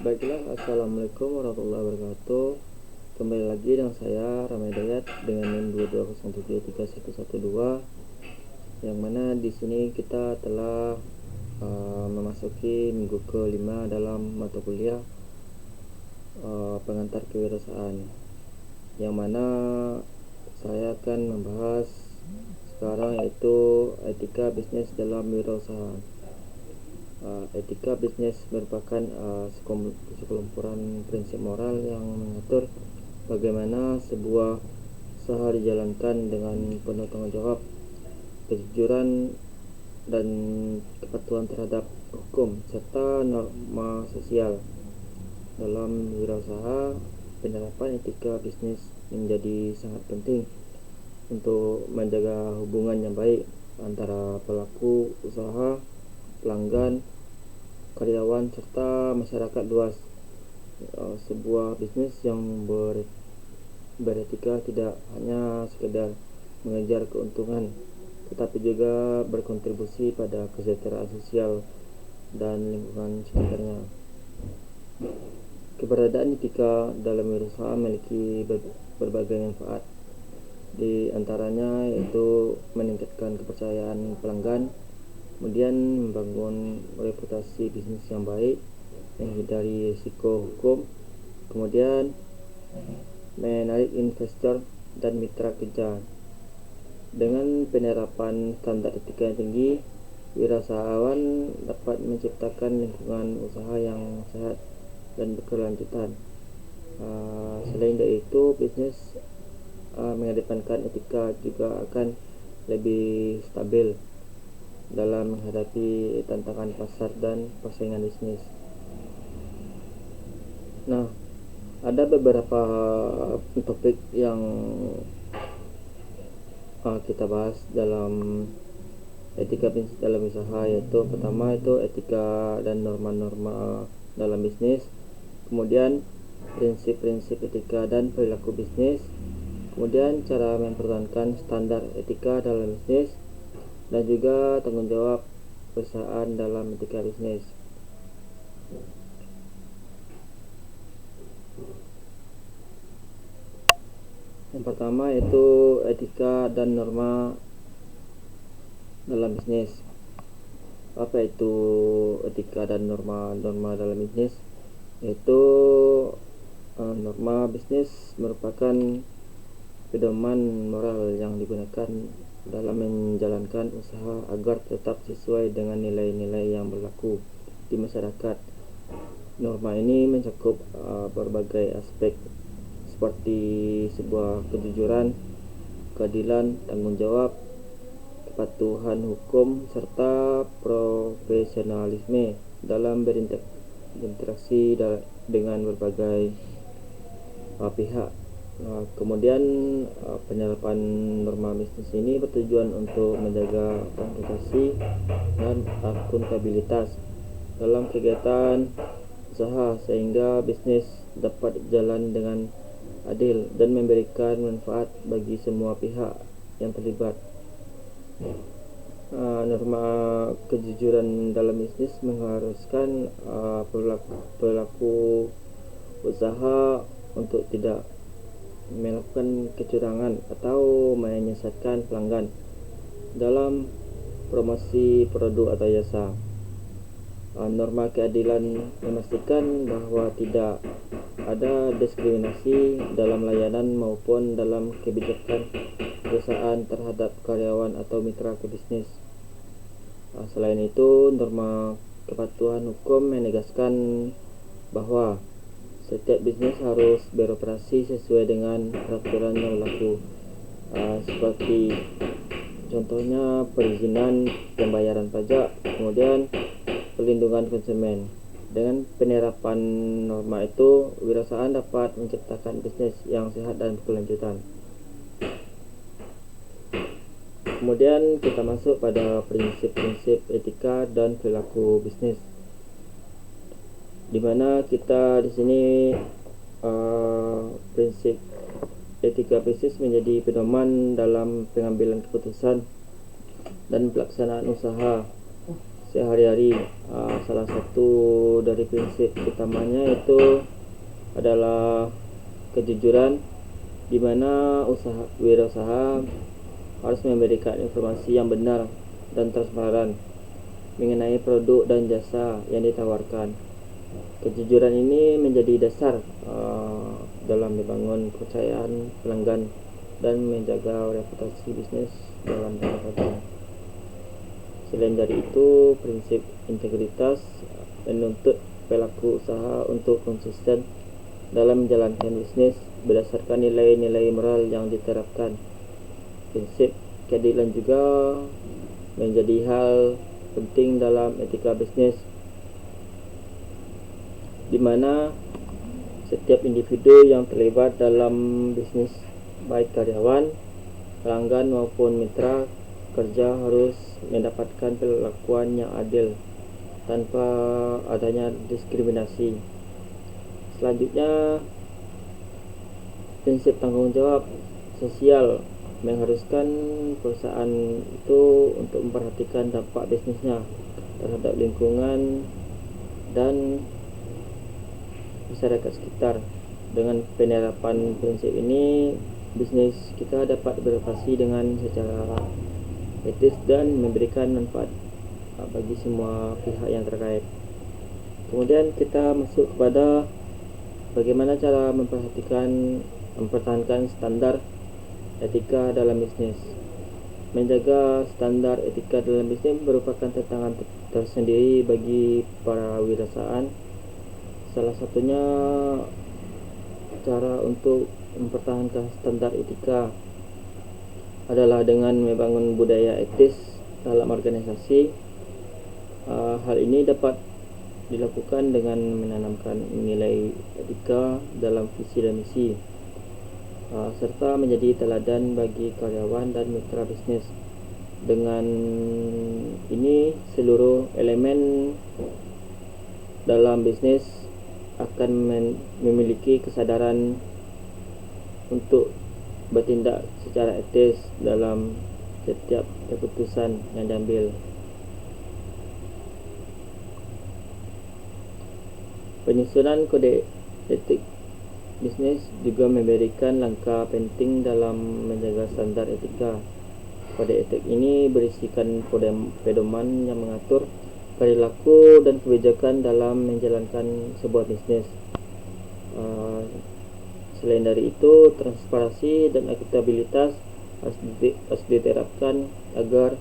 Baiklah, assalamualaikum warahmatullahi wabarakatuh. Kembali lagi dengan saya Ramai Dayat dengan NIM 22073112, yang mana di sini kita telah memasuki minggu ke-5 dalam mata kuliah pengantar kewirausahaan, yang mana saya akan membahas sekarang yaitu etika bisnis dalam wirausaha. Etika bisnis merupakan sekelumpuran prinsip moral yang mengatur bagaimana sebuah usaha dijalankan dengan penuh tanggung jawab, kejujuran, dan kepatuhan terhadap hukum serta norma sosial. Dalam wirausaha, penerapan etika bisnis menjadi sangat penting untuk menjaga hubungan yang baik antara pelaku usaha, pelanggan, karyawan, serta masyarakat luas. Sebuah bisnis yang beretika tidak hanya sekedar mengejar keuntungan, tetapi juga berkontribusi pada kesejahteraan sosial dan lingkungan sekitarnya. Keberadaan etika dalam wirausaha memiliki berbagai manfaat, di antaranya yaitu meningkatkan kepercayaan pelanggan, kemudian membangun reputasi bisnis yang baik, menghindari risiko hukum, kemudian menarik investor dan mitra kerja. Dengan penerapan standar etika yang tinggi, wirausahawan dapat menciptakan lingkungan usaha yang sehat dan berkelanjutan. Selain dari itu, bisnis mengedepankan etika juga akan lebih stabil dalam menghadapi tantangan pasar dan persaingan bisnis. Nah, ada beberapa topik yang kita bahas dalam etika bisnis dalam usaha, yaitu pertama itu etika dan norma-norma dalam bisnis, kemudian prinsip-prinsip etika dan perilaku bisnis, kemudian cara mempertahankan standar etika dalam bisnis, dan juga tanggung jawab perusahaan dalam etika bisnis. Yang pertama yaitu etika dan norma dalam bisnis. Apa itu etika dan norma dalam bisnis? Yaitu norma bisnis merupakan pedoman moral yang digunakan dalam menjalankan usaha agar tetap sesuai dengan nilai-nilai yang berlaku di masyarakat. Norma ini mencakup berbagai aspek seperti sebuah kejujuran, keadilan, tanggung jawab, kepatuhan hukum, serta profesionalisme dalam berinteraksi dengan berbagai pihak. Kemudian penerapan norma bisnis ini bertujuan untuk menjaga reputasi dan akuntabilitas dalam kegiatan usaha, sehingga bisnis dapat jalan dengan adil dan memberikan manfaat bagi semua pihak yang terlibat. Norma kejujuran dalam bisnis mengharuskan pelaku usaha untuk tidak melakukan kecurangan atau menyesatkan pelanggan dalam promosi produk atau jasa. Norma keadilan memastikan bahwa tidak ada diskriminasi dalam layanan maupun dalam kebijakan perusahaan terhadap karyawan atau mitra bisnis. Selain itu, norma kepatuhan hukum menegaskan bahwa setiap bisnis harus beroperasi sesuai dengan peraturan yang berlaku, seperti contohnya perizinan, pembayaran pajak, kemudian perlindungan konsumen. Dengan penerapan norma itu, wirausahaan dapat menciptakan bisnis yang sehat dan berkelanjutan. Kemudian kita masuk pada prinsip-prinsip etika dan perilaku bisnis, di mana kita di sini prinsip etika bisnis menjadi pedoman dalam pengambilan keputusan dan pelaksanaan usaha, sehari-hari. Salah satu dari prinsip utamanya itu adalah kejujuran, di mana wirausaha harus memberikan informasi yang benar dan transparan mengenai produk dan jasa yang ditawarkan. Kejujuran ini menjadi dasar dalam membangun kepercayaan pelanggan dan menjaga reputasi bisnis dalam jangka panjang. Selain dari itu, prinsip integritas menuntut pelaku usaha untuk konsisten dalam menjalankan bisnis berdasarkan nilai-nilai moral yang diterapkan. Prinsip keadilan juga menjadi hal penting dalam etika bisnis, di mana setiap individu yang terlibat dalam bisnis, baik karyawan, pelanggan maupun mitra kerja, harus mendapatkan perlakuan yang adil tanpa adanya diskriminasi. Selanjutnya, prinsip tanggung jawab sosial mengharuskan perusahaan itu untuk memperhatikan dampak bisnisnya terhadap lingkungan dan masyarakat sekitar. Dengan penerapan prinsip ini, bisnis kita dapat beroperasi dengan secara etis dan memberikan manfaat bagi semua pihak yang terkait. Kemudian kita masuk kepada bagaimana cara mempertahankan standar etika dalam bisnis. Menjaga standar etika dalam bisnis merupakan tantangan tersendiri bagi para wirausahaan. Salah satunya cara untuk mempertahankan standar etika adalah dengan membangun budaya etis dalam organisasi. Hal ini dapat dilakukan dengan menanamkan nilai etika dalam visi dan misi, serta menjadi teladan bagi karyawan dan mitra bisnis. Dengan ini, seluruh elemen dalam bisnis akan memiliki kesadaran untuk bertindak secara etis dalam setiap keputusan yang diambil. Penyusunan kode etik bisnis juga memberikan langkah penting dalam menjaga standar etika. Kode etik ini berisikan pedoman yang mengatur perilaku dan kebijakan dalam menjalankan sebuah bisnis. Selain dari itu, transparansi dan akuntabilitas harus diterapkan agar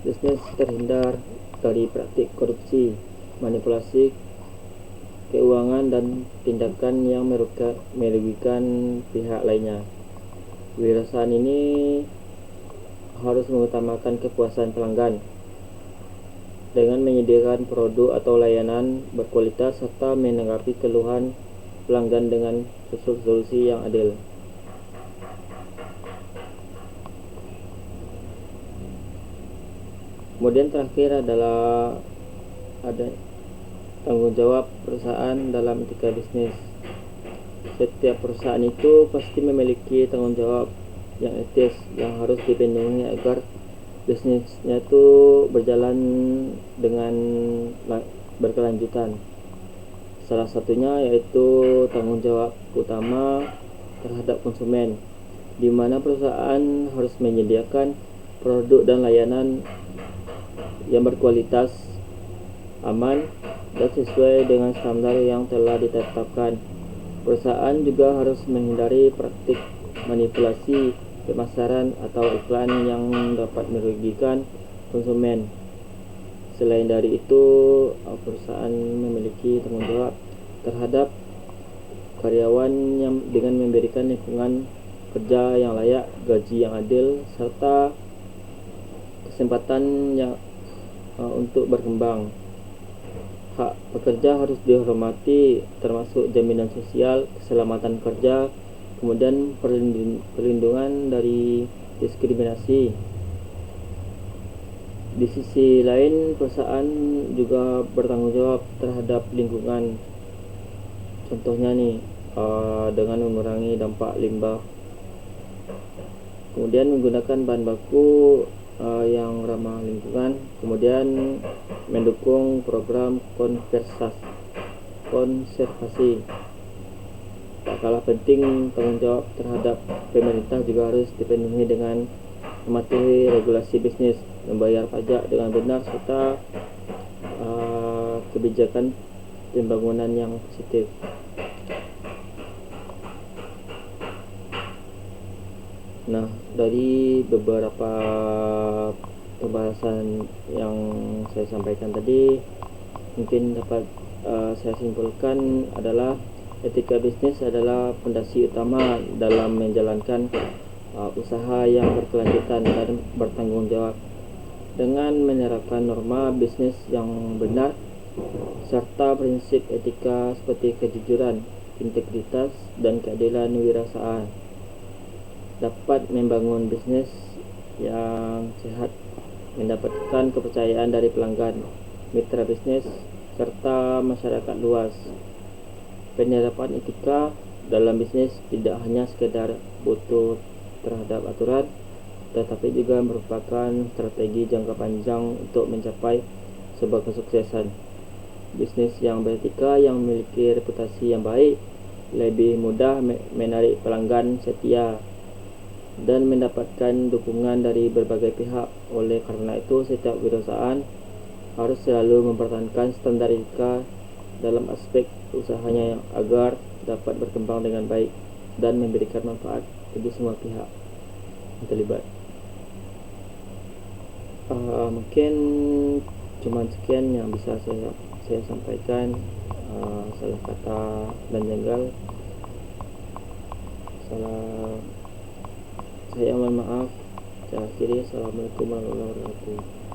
bisnis terhindar dari praktik korupsi, manipulasi keuangan, dan tindakan yang merugikan pihak lainnya. Wirausahaan ini harus mengutamakan kepuasan pelanggan dengan menyediakan produk atau layanan berkualitas serta menanggapi keluhan pelanggan dengan solusi yang adil. Kemudian terakhir adalah ada tanggung jawab perusahaan dalam etika bisnis. Setiap perusahaan itu pasti memiliki tanggung jawab yang etis yang harus dipenuhi agar bisnisnya itu berjalan dengan berkelanjutan. Salah satunya yaitu tanggung jawab utama terhadap konsumen, di mana perusahaan harus menyediakan produk dan layanan yang berkualitas, aman, dan sesuai dengan standar yang telah ditetapkan. Perusahaan juga harus menghindari praktik manipulasi pemasaran atau iklan yang dapat merugikan konsumen. Selain dari itu, perusahaan memiliki tanggung jawab terhadap karyawan yang dengan memberikan lingkungan kerja yang layak, gaji yang adil, serta kesempatan yang untuk berkembang. Hak pekerja harus dihormati, termasuk jaminan sosial, keselamatan kerja, kemudian perlindungan dari diskriminasi. Di sisi lain, perusahaan juga bertanggung jawab terhadap lingkungan. Contohnya nih, dengan mengurangi dampak limbah, kemudian menggunakan bahan baku yang ramah lingkungan, kemudian mendukung program konservasi. Tak kalah penting, tanggung jawab terhadap pemerintah juga harus dipenuhi dengan mematuhi regulasi bisnis, membayar pajak dengan benar, serta kebijakan pembangunan yang positif. Nah, dari beberapa pembahasan yang saya sampaikan tadi, mungkin dapat saya simpulkan adalah etika bisnis adalah fondasi utama dalam menjalankan usaha yang berkelanjutan dan bertanggung jawab. Dengan menerapkan norma bisnis yang benar serta prinsip etika seperti kejujuran, integritas, dan keadilan wirausaha, dapat membangun bisnis yang sehat, mendapatkan kepercayaan dari pelanggan, mitra bisnis, serta masyarakat luas. Penerapan etika dalam bisnis tidak hanya sekedar butuh terhadap aturan, tetapi juga merupakan strategi jangka panjang untuk mencapai sebuah kesuksesan. Bisnis yang beretika, yang memiliki reputasi yang baik, lebih mudah menarik pelanggan setia dan mendapatkan dukungan dari berbagai pihak. Oleh karena itu, setiap wirausaha harus selalu mempertahankan standar etika dalam aspek usahanya agar dapat berkembang dengan baik dan memberikan manfaat bagi semua pihak yang terlibat. Mungkin cuma sekian yang bisa saya sampaikan. Salah kata dan janggal, saya mohon maaf. Saya akhiri. Assalamualaikum warahmatullahi wabarakatuh.